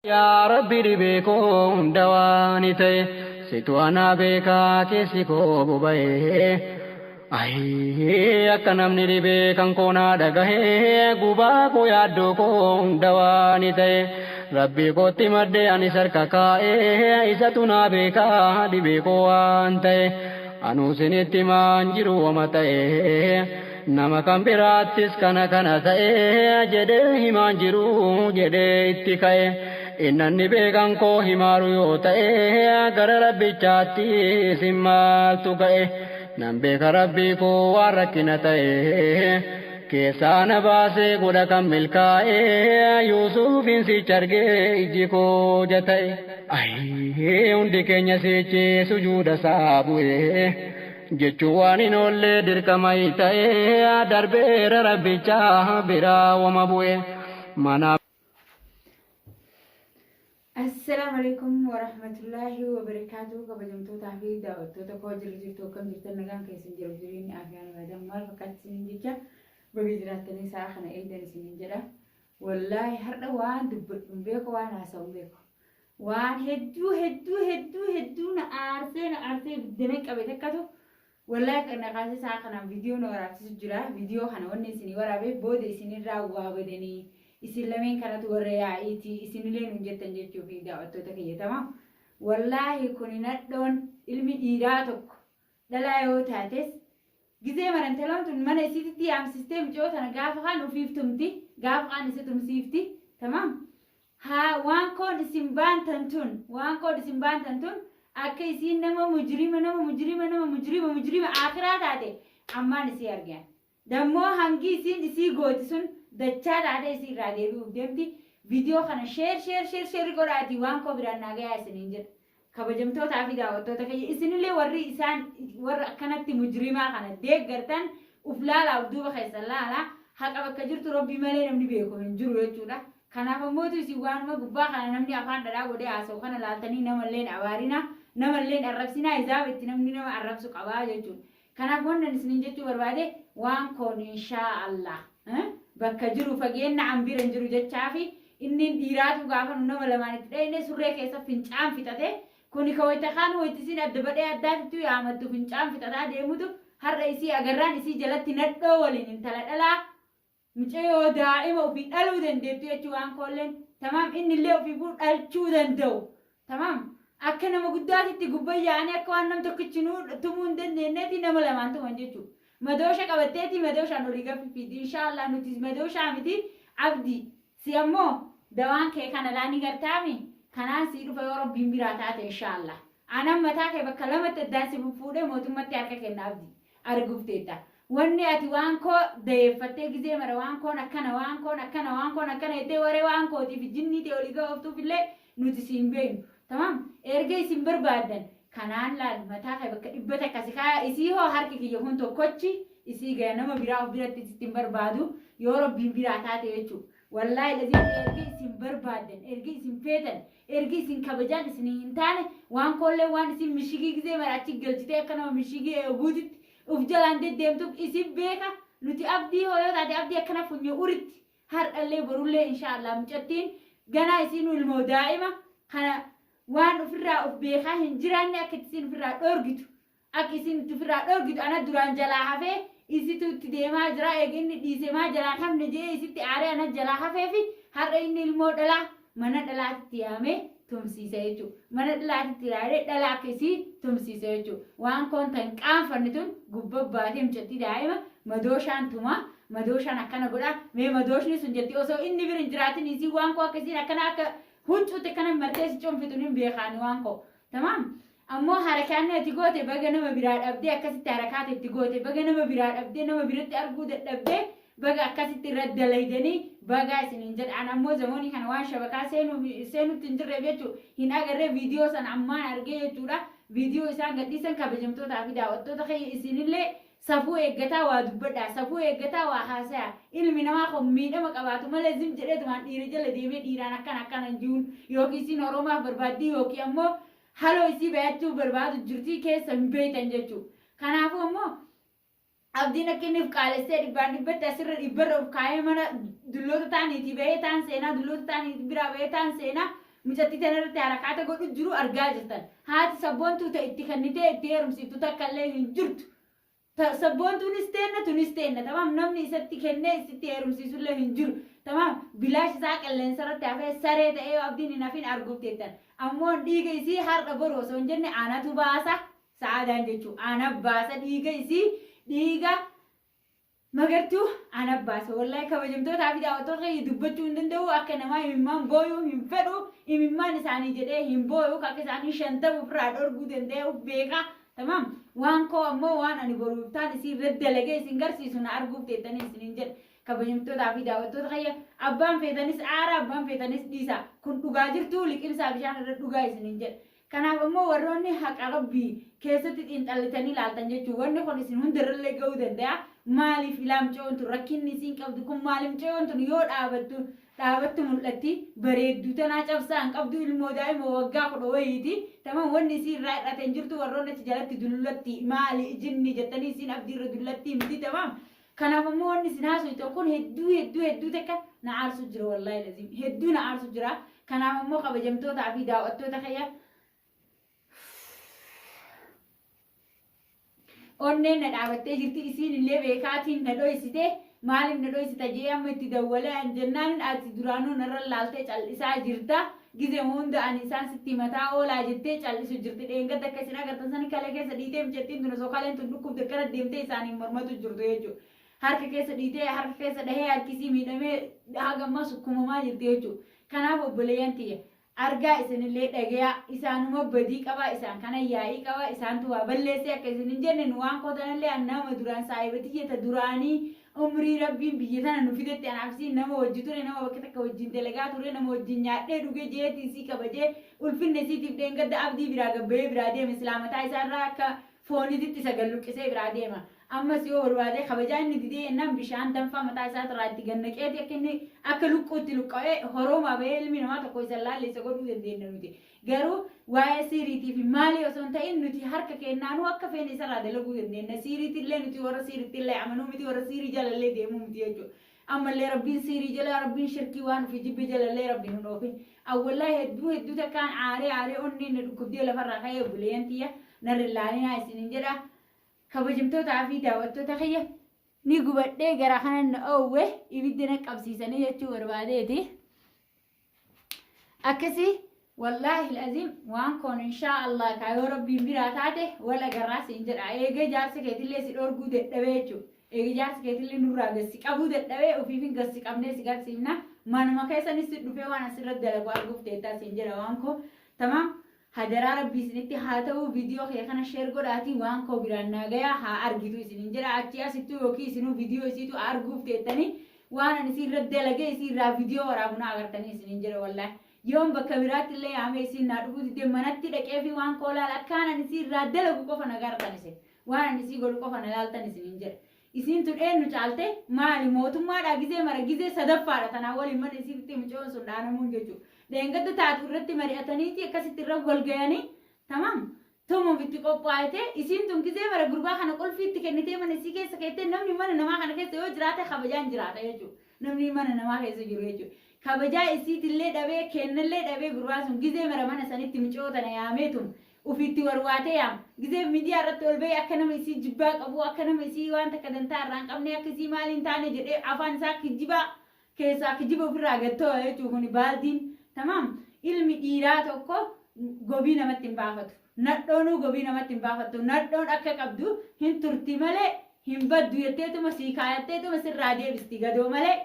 يا ربي ربيكم دوانيتي ستوانا بيكا كيسيكو بوباي أي أكنمني ربيكم كونا دغه غوباكو يادوكو دوانيتي ربي كوتي مدي أني سركاكا إساتنا بيكا دبيكو أنتي أنو سنتي مانجرو ومتي nama kan biraattis kana ta'e jedhee himaan jiru jedhee itti ka'e innanni beekan koo himaaru yoo ta'e gara rabbichaatti isin maaltu ga'e nan beeka rabbii koo waan rakkina ta'e keessaa na baasee godha kan milkaa'e Yuusufiin sicha argee iji koo jata'e hundi keenya sichi sujuuda isaa bu'e jechuun waan hin oolle dirqamay ta'e darbeera rabbicha biraa wama bu'e mana. Assalamu alaikum warahmatullahi wabarakatuh. Kabajamtoota fi daawwattoota koo jirtu akkam jirtan nagaan keessan jiru jireenyi afyaan badan maal fakkaatti isin jecha baga jiraattanii isaa kana eedan isin jedha. Wallaahi har'a waan dubbadhu beeku waan haasa'u beeku. Waan hedduu na aarsee biddeen qabe takkatu wallahi kana kaasee isaa kana viidiyoo na waraabsisu jira. Viidiyoo kana wanni isin waraabe booda isinirraa waa badanii isin lameen kanatu warra yaa'iiti isinillee nu jettan jechuu fi daawwattoota kiyyatama. Wallaahi kuni nadhoon ilmi dhiiraa tokko dhalaa yoo taates gizee marantaloon tun mana isiitti yaamsistee mucoo tana gaafa kaan ufiif tumti gaafa kaan isi tumsiifti tamam. Waan koon isin baantan tun akka isin nama mujrima akhiraa taate ammaan isii argan. Dammoo hangi isin isii gooti sun dachaa taate isii irraa deebi'uuf deemti. Viidiyoo kana sheer godhaati waan koo biraan naagayaa isiniin jedha. Kabajamtootaa fi daawwattoota kiyya isinillee warra akkanatti mujrimaa kana deeggartan uf laalaa uf duuba keessan laalaa haqa bakka jirtu rabbii malee namni beeku hin jiru jechuudha. Kanaaf ammoo isin waanuma gubbaa kana namni afaan dhadhaa godhee haasa'u kana laaltanii namalleen abaarina namalleen arrabsinaa isaaf itti namni nama arrabsu qabaa jechuudha. Kanaaf wannan isiniin jechuu barbaade waan koon inshaa Allah bakka jiru fageenya hambira jiru jechaa fi inni dhiiraatu gaafa nama lamaan itti dhayne surree keessa fincaan fixate kuni kawayta kaan waytisiin adda badhee addaatitti yaamattu fincaan fixataa deemutu har'a isii agarraan isii jalatti nadhoo waliin intala dhalaa mucayyoo daa'ima ofii dhaluu dandeettu jechuu waan koolleen tamam innillee ofii dhalchuu danda'u tamam. Akka nama guddaatitti gubbayyaanii akka waan nam tokkichinuu tumuu hin dandeenyeeti nama lamaan tuman jechuudha. Madoosha qabatteeti madooshaan olii gaffifiiti. Inshaallah nuti madooshaa miti abdii. Si ammoo dawaan kee kana laanii gartaami. Kanaan sii dhufa yoo rabbiin biraa taate inshaallah. Anaan mataa kee bakka lamatti addaan si fuudhee mootummatti harka kenna abdii. Arguuf teetta. Wanni ati waan koo dayeeffattee gizee mara waan koon akkana jettee waree waan kootiif jinnii ta'e olii gahuuftuuf illee nuti siin beeknu. Tamam erga isin barbaadan kanaan laal mataa kee bakka dhibbata akkasi kaa isii hoo harki kiyya kun tokkochi isii gaya nama biraa of biratti ittiin barbaadu yoo rabbiin biraa taate jechuudha. Wallaahi lazim erga isin barbaadan erga isin feetan erga isin kabajaan isin hin taane waan koollee waan isin mishigii gizee mara achi galchitee akka nama mishigii eeguutitti uf jalaan deddeemtuuf isin beeka nuti abdii hoo yoo taate abdii akkana funyoo uritti har'allee borullee inshaallah mucattiin ganaa isin ilmoo daa'ima kana waan ofirraa of beekaa hin jiraanne akka isin ofirraa dhoorgitu akka isin ofirraa dhoorgitu ana duraan jalaa hafee isitu itti deemaa jira eeginni dhiisemaa jalaa hafne jee isitti aaree ana jalaa hafee fi har'a inni ilmoo dhalaa mana dhalaatti yaamee tumsiisa jechuudha. Mana dhalaatti yaamee dhalaa akka isii tumsiisa jechuudha. Waan koon tan qaanfanne tun gubbaa baatee mucattii daa'ima madooshaan tumaa madooshaan akkana godhaa mee madooshni sun jetti osoo inni bira hin jiraatin isii waan koo akkasiin akkana akka huccuutti kana martee si cuunfitu ni beekaani waan koo tamam. Ammoo harakaanni ati goote baga nama biraa dhabdee akkasitti harakaata itti goote baga nama biraa dhabdee nama biratti arguu dadhabdee baga akkasitti irra dalaydanii baga isiniin jedhaan ammoo zamoonni kana waan shabakaa seenutti hin jirre jechuudha. Hin agarree viidiyoo sana ammaan argee jechuudha. Viidiyoo isaan gadhiisan kabajamtootaa fi daawwattoota kee isinillee safuu eeggataa waa dubbadhaa safuu eeggataa waa haasayaa ilmi namaa kun miidhama qabaatu malee zim jedheetumaan dhiira jala deemee dhiiraan akkana hin jiruun yookiin isin oroomaaf barbaaddii yookiin ammoo haloo isii bayachuu barbaadu jirtii keessa hin beektan jechuudha. Kanaafuu ammoo abdiin akka inni qaalessee dhibbaan dhibbatti asirra dhibbarra uf kaayee mana dulloota taaniitii bahee taan seenaa dulloota taaniitii biraa bahee taan seenaa mucatti tanarratti harakaata godhu jiru argaa jirtan. Haati sabboontuu ta'e itti kannitee itti heerumsiiftu takka illee hin jirtu. Sabboontuunis teenna tamam namni isatti kennee isitti heerumsiisullee hin jiru. Tamam bilaash isaa qilleensarratti hafee saree ta'ee abdiin hin hafin arguuf teettan. Ammoo dhiiga isii har'a boru osoo hin jenne aanatu baasa sa'aadaan jechuudha. Aana baasa dhiiga isii dhiiga magartuu ana baasa wallahi kabajamtoota fi daawwattoota dubbachuu hin danda'u akka namaa himimmaan booyuu hin fedhu himimmaan isaanii jedhee hin booyuu akka isaanii shantama ofirraa dhorguu danda'u beeka tamam waan koo ammoo waan ani boruuf taan isin daddalagee isin garsiisu na arguuf teettanii isiniin jedhe kabajamtoota fi daawwattoota kayya abbaan feetanis aara abbaan feetanis dhiisa kun dhugaa jirtu liqimsaa bishaan irra dhugaa isiniin jedhe kanaaf ammoo warroonni haqa rabbii keessatti xiinxallitanii ilaaltan jechuun wanni kun isin hundarrallee ga'uu danda'a. Maaliif ilaamcoontu rakkinni isiin qabdu kun maalimcoontu yoo dhaabattu mul'atti bareedduu tanaa cabsaan qabdu ilmoo daa'ima waggaa 10 wayiiti tamam wanni isiin irraa hidhateen jirtu warroonni achi jalatti dullatti maali jinni jettanii isiin abdiirra dullatti miti tamam kanaaf ammoo wanni isin haasoftan kun hedduu takka na aarsu jira wallahi laziim hedduu na aarsu jira kanaaf ammoo kabajamtootaa fi daawwattoota kayya onneen na dhaabattee jirti isiin illee beekaatiin na dhoysite maaliif na dhoysita jee amma itti dawwalee jennaan ati duraanuu narra laaltee cal'isaa jirta gize hunda ani isaan sitti mataa oolaa jettee cal'isu jirti dheengadda akka isin agartan sani kalee keessa dhiitee mucattiin tun osoo kaleen tun dhukkubde gara deemtee isaaniin mormatu jirtu jechuudha. Harka keessa dhiitee harka keessa dhahee harkisii miidhamee hagammaa sukkumamaa jirti jechuudha. Kanaaf obboleeyyan tiyya. Argaa isinillee dhagayaa isaanuma badii qaba isaan kana yaa'ii qaba isaantu waa balleessee akka isin hin jenne nu waan qootanallee annama duraan saayibatiyyata duraanii umrii rabbiin biyya tana nu fidetti anaafsii nama wajji ture nama bakka takka wajjin dalagaa ture nama wajjin nyaadhee dhugee jeetii isii kabajee ulfinne isiitiif dheengadda abdii biraa gabbayee biraa deema islaamataa isaarraa akka fooniititti sagalluqqisee biraa deema. Ammas yoo barbaade kabajaa inni didee ennaan bishaan danfaa mataa isaatirraa itti gannaqeeti akka inni akka luqqootti luqqa'ee horooma bahee ilmi namaa tokko isa laalleessa godhuu dandeenya nuti. Garuu waa'ee siiriitii fi maalii osoo hin ta'in nuti harka kennaanuu akka feene isarraa dalaguu dandeenya. Siiriitillee nuti warra siiriittillee amanuu miti warra siirii jalallee deemuu miti jechuudha. Ammallee rabbiin siirii jala rabbiin shirkii waan ofii jibbi jalallee rabbiin hin oofin. Awwallaa hedduu takkaan aaree onneen na dhukkubdee lafarraa ka'ee buleeyyan tiyya narra ilaalinaa isiniin jedha. Kabajamtootaa fi daawwattoota kiyya ni gubadhee gara kanan na oowwe ibiddi na qabsiisanii jechuu barbaadeeti. Akkasii wallaahi laziim waan kun inshaa Allah kaayoo rabbiin biraa taate wal agarraa siin jedha. Eegee jaarsa keetillee si dhorguu dadhabee jechuudha. Eegee jaarsa keetillee nurraa gassi qabuu dadhabee ofiifin gassi qabnee si garsiifna. Manuma keessanis si dhufee waan asirratti dalagu arguuf teettaa siin jedha waan koo tamaam. Hadaraa rabbii isinitti haa ta'u viidiyoo kee kana sheer godhaatii waan koo biraan naagayaa haa argitu isiniin jedha achi asittuu yookiin isinuu viidiyoo isiitu arguuf teettanii waan ani isiirra dalagee isiirraa viidiyoo waraabuna agartanii isiniin jedha wallaahi yoon bakka biraatti illee yaamee isiin naa dhufuu didee manatti dhaqee fi waan koo laala akkaan ani isiirraa dalagu qofa na agartan isin waan ani isii godhu qofa na laaltan isiniin jedha isiin tun eenyu caalte maali mootummaadhaa gizee mara gizee sadaffaadha tanaa waliin mana isiitti mucoon sun dhaanamuun jechuudha. Dheengadda taatu irratti mari'ataniiti akkasitti irra walgayanii tamam tumuuf itti qophaa'ite isiin tun gizee mara gurbaa kana qolfiitti kennitee mana isii keessa keettee namni mana namaa kana keessa yoo jiraate kabajaan jiraata jechuudha. Namni mana namaa keessa jiru jechuudha. Kabajaa isiitillee dhabee kennallee dhabee gurbaa sun gizee mara mana sanitti micootana yaameetun ufiitti warwaatee yaam gizee miidiyaa irratti ol bahee akka nama isii jibbaa qabu akka nama isii waan takka dantaa irraa hin qabne akka isii maaliin taane jedhee afaan isaa kijibaa keessaa kijiba ofirraa gattoo jechuudha kuni baaldiin. Tamam ilmi dhiiraa tokko gobii namatti hin baafatu. Nadhoonuu gobii namatti hin baafatu. Nadhoon akka qabdu hin turti malee hin baddu jetteetuma sii kaayatteetuma sirraa deebisti gadoo malee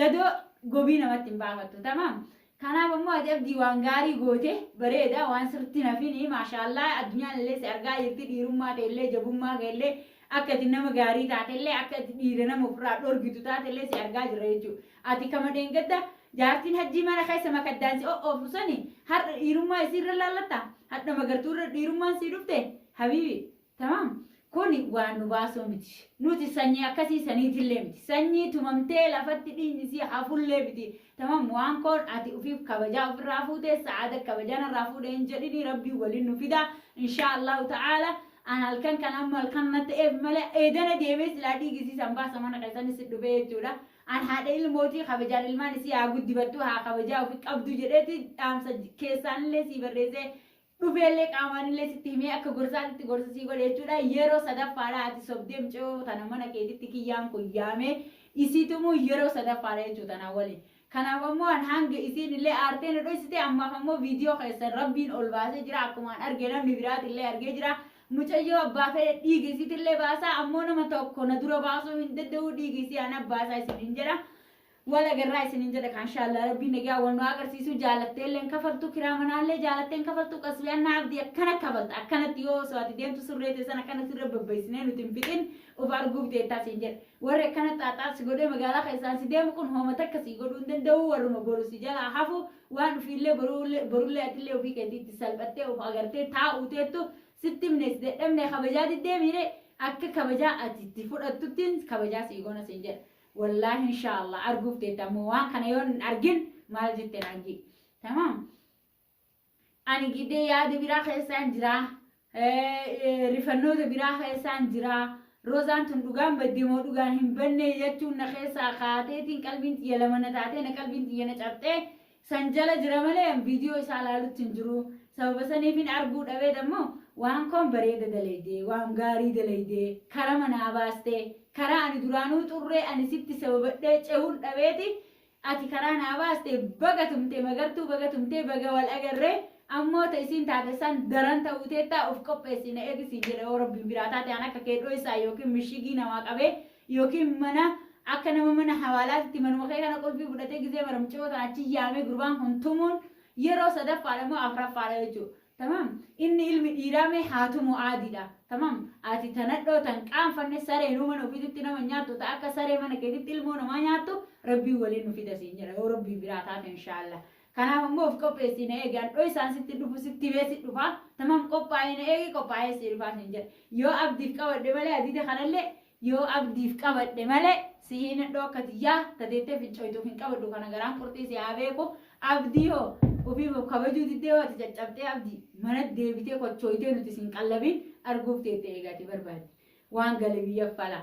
gadoo gobii namatti hin baafatu. Tamam kanaaf ammoo ati abdii waan gaarii goote bareeda waan sirti nafini maashaallah addunyaan illee si argaa jirti dhiirummaa ta'ellee jabummaa ta'ellee akka ati nama gaarii taatellee akka ati dhiira nama ofirraa dhorgitu taatellee si argaa jirra jechuudha. Ati kama dheengadda jaartiin hajjii mana keessa makaddaansi oofusani har'a dhiirummaa isiirra laallata hadha magartuurra dhiirummaan sii dhufte habiibi tamam kuni waan nu baasoo miti nuti sanyii akkasii saniitillee miti sanyii tumamtee lafatti dhiinni isii hafullee miti tamam waan koon ati ufiif kabajaa ofirraa fuutee sa'aada kabajaan irraa fuudhee hin jedhini rabbii waliin nu fida inshaa Allahu ta'ala an halkan kan amma halkan na ta'eef malee eedana deemee silaa dhiigisiisan baasa mana keessanis dhufee jechuudha. an haadha ilmootii kabajaan ilmaan isii haa guddifattu haa kabajaa ofii qabdu jedheeti dhaamsa keessaanillee sii barreessee dhufeellee qaamaanillee sitti himee akka gorsaatitti gorsa sii godhe jechuudha yeroo sadaffaadha ati sobdeem ce'oo tana mana keetitti kiyyaan kun yaamee isiitumuu yeroo sadaffaadha jechuudha tanaa waliin. Kanaaf ammoo an hanga isiin illee aartee nu dhoysite ammaaf ammoo viidiyoo keessan rabbiin ol baasee jira akkumaan argee namni biraatillee argee jira. Mucayyoo abbaa fedhe dhiigisiitillee baasaa ammoo nama tokko na dura baasuu hin danda'u dhiigisii ana baasaa isiniin jedha. Wala garraa isiniin jedha kan shaallaa rabbiin nagaa wal nu agarsiisu jaalatteellee kafaltu kiraa manaallee jaalatteen kafaltu qasbiyaan naabdi akkana kafalta akkanatti yoo osoo ati deemtu surreete sana akkana sirra babbaysinee nuti hin fixin of arguuf deettaa siin jedha. Warri akkana xaaxaas godhee magaalaa keessaan si deemu kun hoomata akkasii godhuu hin danda'u warruma boru si jalaa hafu waan ofiillee borullee atillee ofii keetiitti salphattee of agartee taa'uuteettu sitti mines dedhabne kabajaa diddeemire akka kabajaa ati itti fudhattuttiin kabajaa sii goona siin jedha. Wallahi inshallah arguuf deettamu waan kana yoo hin argin maal jetteen argi. Tamam. Ani gidee yaada biraa keessaan jira. Rifannoota biraa keessaan jira. Rozaan tun dhugaan baddeemoo dhugaan hin banne jechuun na keessaa kaateetiin qalbiin xiyya lama na taatee na qalbiin xiyya na cabxee san jala jira malee viidiyoo isaa ilaalutti hin jiru. Sababa saniifin arguu dhabee dammoo waan koon bareeda dalaydee waan gaarii dalaydee kara manaa baastee karaa ani duraanuu xurree ani sitti sababadhee cehuun dhabeeti ati karaa naa baastee baga tumtee magartuu baga tumtee baga wal agarree ammoo ta'isiin taatessan daran ta'uuteettaa of qopheessina eegisii jedhe yoo rabbiin biraa taate an akka keedhoo isaa yookiin mishigii namaa qabee yookiin mana akka nama mana hawaalaatti manuma kee kana qolfii fudhatee gisee maramcoo tan achi yaamee gurbaan kun tumuun yeroo sadaffaadha moo afuraffaadha jechuudha. Tamam inni ilmi dhiiraame haatumu aadiidha. Tamam ati tanadhoo tan qaanfanne saree nu mana ofiitti nama nyaattu ta'a akka saree mana keetitti ilmoo namaa nyaattu rabbii waliin nu fida siin jedha yoo rabbii biraa taate inshaallah. Kanaaf ammoo of qopheessina eegaan dhoo isaan sitti dhufu sitti beesi dhufa. Tamam qophaa'ina eegi qophaa'ee si dhufaa siin jedha. Yoo abdiif qabadhe malee adiida kanallee yoo abdiif qabadhe malee sihiin dhoo akka tiyyaa tateettee fincooytuuf hin qabadhu kana garaan qurxii si haa beeku abdii hoo. Ufiif kabajuu diddee waati caccabtee abdii mana deebitee kochooytee nuti siin qallabiin arguuf teettee eegaati barbaade waan gale biyya fala.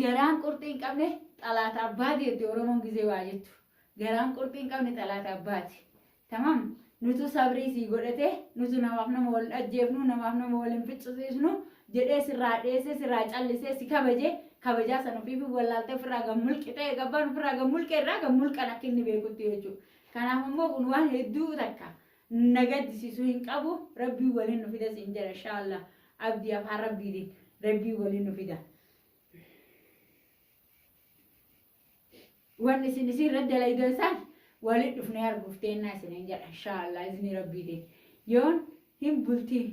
Garaan qurxii hin qabne xalaata abbaati jettee Oromoon gisee waa jettu. Garaan qurxii hin qabne xalaata abbaati. Tamam nutu sabrii sii godhate nutu namaaf nama wal ajjeefnu namaaf nama wal hin ficcisiisnu jedhee sirraa dheessee sirraa callisee si kabajee. Kabajaa san ofiif wallaaltee ofirraa gammulqitee gabbaan ofirraa gammulqee irraa gammulqan akka inni beekutti jechuudha. Kanaaf immoo kun waan hedduu takka na gaddisiisuu hin qabu rabbii waliin nu fida siin jedha inshaallah abdii afaan rabbiitiin rabbii waliin nu fida. Wanni isin irra dalaydan san waliin dhufnee arguuf teennaa isiniin jedha inshaallah isin rabbiitiin yoon hin bultii.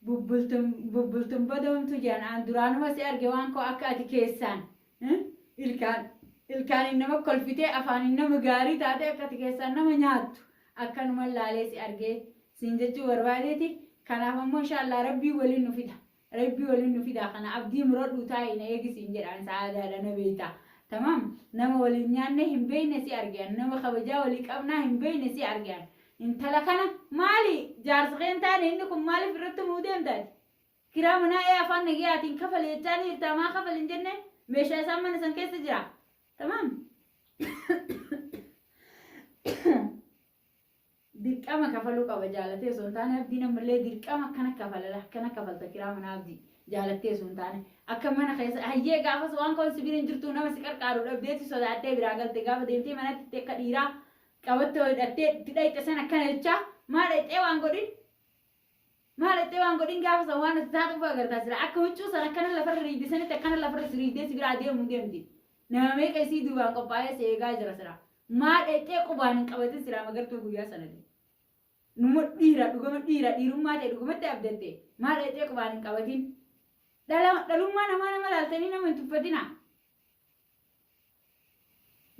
Bubbultum badoomtu jedhan duraanuma si arge waan koo akka ati keessaan ilkaan nama kolfitee afaan nama gaarii taate akka ati keessaan nama nyaattu akkanuma laalee si argee siin jechuu barbaadeeti. Kanaaf ammoo inshaallah rabbii waliin nu fida. Rabbii waliin nu fida kana abdii muradhuu taa'ee na eegisiin jedhaan sa'aadaadha na beektaa. Tamam nama waliin nyaanne hin beekne si argan nama kabajaa walii qabnaa hin beekne si argan. Intala kana maali jaarsa keen taane inni kun maaliif irratti muudeen taate kiraa manaa ee afaan nagayaatiin kafale jechaan hirtaamaa kafale hin jenne meeshaa isaan mana san keessa jira. Tamam dirqama kafaluu qaba jaalatee osoo hin taane abdii namallee dirqama akkana kafalala akkana kafalta kiraa manaa abdii jaalatee osoo hin taane akka mana keessa hayyee gaafas waan koon sibiin hin jirtu nama si qarqaaru dhabdeeti sodaattee biraa galte gaafa deemtee manatti akka dhiiraa. Qabattee hidhattee tidhaite sana akkana jechaa maal dhexee waan godhin gaafa san waan itti taatuuf agartaa jira akka huccuu sana akkana lafarra riidisanitti akkana lafarra riidee si biraa deemu deemti nama meeqa isii duubaan qophaa'ee si eegaa jira sira maal dhexee qubaan hin qabatin sira magartuu guyyaa sanatti numa dhiira dhugama dhiirummaa ta'e dhugumatti abdatte maal dhexee qubaan hin qabatin dhalummaa nama laaltanii nama hin tuffatina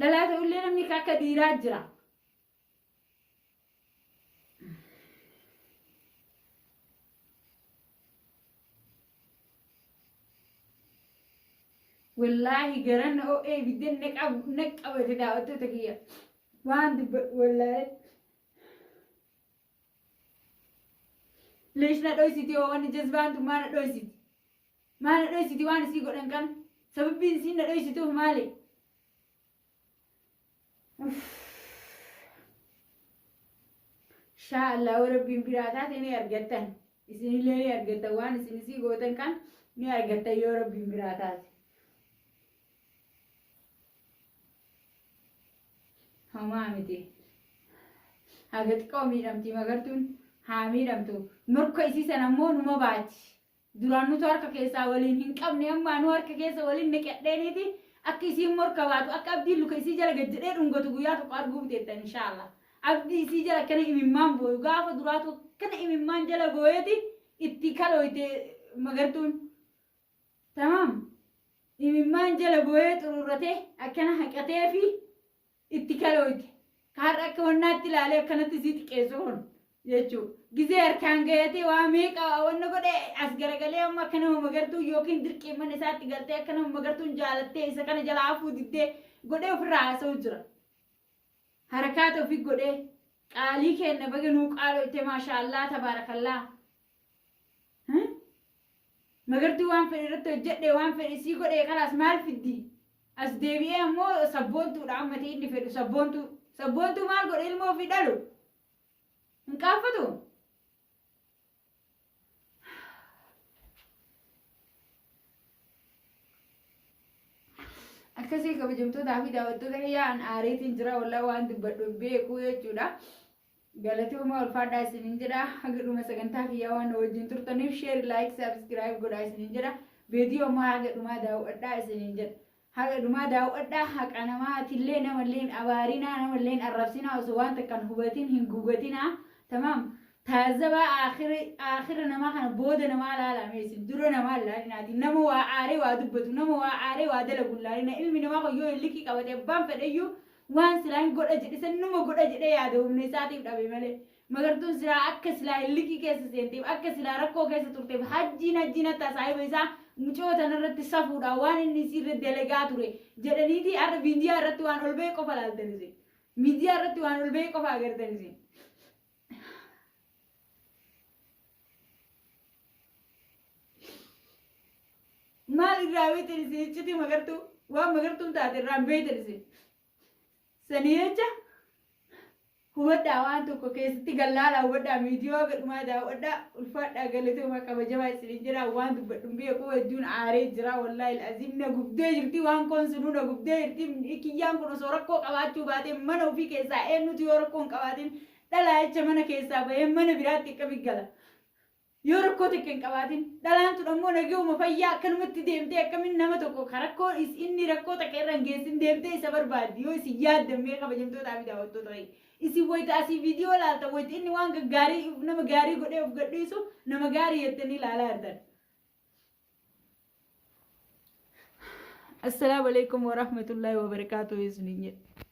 dhalaa ta'ullee namni akka dhiiraa jira. Wallahi garan o bidden naqabate daawwattoota kiyya waan wallahi ليش ندوسيتي وانا جذبان ما ندوسيتي ما ندوسيتي وانا سي قدن كان سبب بنسين ندوسيتي مالي شاء الله وربي براتات إني أرجعتن إسني لي أرجعت وان إسني سي قدن كان إني أرجعت يا ربي براتات هما عمتي هاجت قومي رمتي مغرتون هامي رمتو مركو إسي سنمون وما باتي duraan nuti harka keessaa waliin hin qabne amma nu harka keessa waliin neqedheeniiti akka isiin morkabaatu akka abdiin luka isii jala gajjedhee dhungatu guyyaa tokko arguu biteettan inshaallah abdii isii jala kana imimmaan booyu gaafa duraatu kana imimmaan jala gooyeeti itti kalooyte magartuun tamaam imimmaan jala gooyee xururratee akkana haqatee fi itti kalooyte kaarra akka wannaatti ilaalee akkanatti isii xiqqeessu hon jechuu gizee harkaan ga'eeti waa meeqa wanna godhe as garagalee amma akka nama magartuu yookiin dirqeemman isaatti galtee akka nama magartuun jaalattee isa kana jalaa hafuu diddee godhee ofirraa haasa'u jira harakaata ofii godhee qaalii kenna baga nuu qaaloo itti maashaallaa tabaarakallaa magartuu waan fedhe irratti hojjedhe waan fedhe isii godhee kanaas maal fiddi as deebi'ee ammoo sabboontuudha ammatee inni fedhu sabboontuu maal godhe ilmoo ofii dhalu hin qaaffatu akkasii kabajamtootaa fi daawwattoota yaa'an aareetiin jira walaa waan dubbadhu beekuu jechuudha galatooma ulfaadhaa isiniin jedha haga dhuma sagantaa kiyyaa waan wajjin turtaniif sheer laayik sabskiraayib godhaa isiniin jedha viidiyoo ammoo haga dhumaa daawwadhaa isiniin jedha haga dhumaa daawwadhaa haqa namaatillee namalleen abaarinaa namalleen arrabsinaa osoo waan takkan hubatiin hin gubatinaa تمام تازبا آخر نما خنا بود نما لا لا ميسين درو نما لا نادي نمو وعاري وادبتو نمو وعاري وادل بولاري علم نما خو يو لكي كواتي بام فديو وان سلاين قد أجد سن نمو قد أجد يا دو من ساتي بدأ ماله مگر تو سلا أكس لا لكي كيس سنتي أكس لا ركو كيس ترتي حجينا تساي بيسا مچو تنرت سفودا وان النسير الدلغاتوري جدني دي أر فيديو رتوان أولبي كفالال تنزي ميديا رتوان أولبي كفاغر تنزي maal irraa beektan jechuuti magartuun taate irraan beektan sanii jecha hubadhaa waan tokko keessatti gallaadhaa hubadhaa miidiyoo gadhumaa daawwadhaa ulfaadhaa galatooma kabajamaa isiniin jira waan dubbadhu beekuu wajjuun aaree jira wallaahi azim na gubdee jirti waan koonsinuu na gubdee jirti kiyyaan kun osoo rakkoo qabaachuu baatee mana ofii keessaa eenyutu yoo rakkoo hin qabaatiin dhalaa jecha mana keessaa bahee mana biraatti akka biggala. yoo rakkoo tokko hin qabaatin dhalaantu dhammoo nageewuma fayyaa akkanumatti deemtee akkamiin nama tokko rakkoo inni rakkoo takka irra hin geessin deemtee isa barbaaddi yoo isin yaaddamee kabajamtootaa fi daawwattoota ta'e isin wayita asii viidiyoo laalta wayita inni waan gaggaarii nama gaarii godhee of gadhiisu nama gaarii jettanii ilaalaa jirtan. Assalaamu alaikum warahmatullahi wabarakaatuh isiniin jedhe.